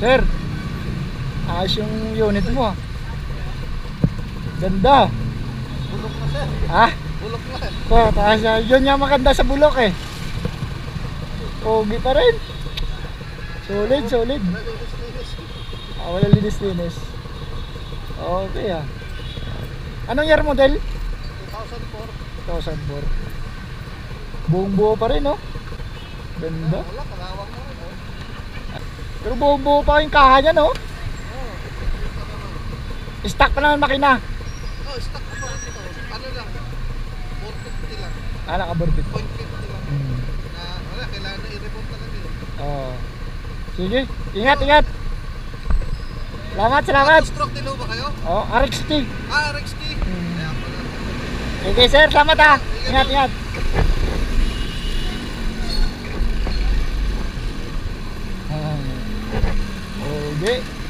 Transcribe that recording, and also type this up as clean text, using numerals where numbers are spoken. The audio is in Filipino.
Sir, ayos yung unit mo ah. Ganda. Bulok na sir. Ha? Bulok na. So, taas na. Yun yung maganda sa bulok eh. Pogi pa rin. Solid, solid. Nalinis-linis. Wala linis-linis. Okay ah. Anong year model? 2004. 2004. Buong buo pa rin oh. Ganda. Wala, kalawang na rin. Oh. Pero buong buo pa yung kaha niya no? Stock pa naman makina. Oh, stock pa rin ito. Ano lang? 450 lang. Nakaborbit. 0.50 lang. Na, wala, kailangan na i-report talaga yun. Oo. Sige, ingat, ingat. Salamat, salamat. Stroke din ba kayo? Oh, RXT. RXT. Kaya pala. Sige sir, salamat ah. Ingat, ingat. Okay.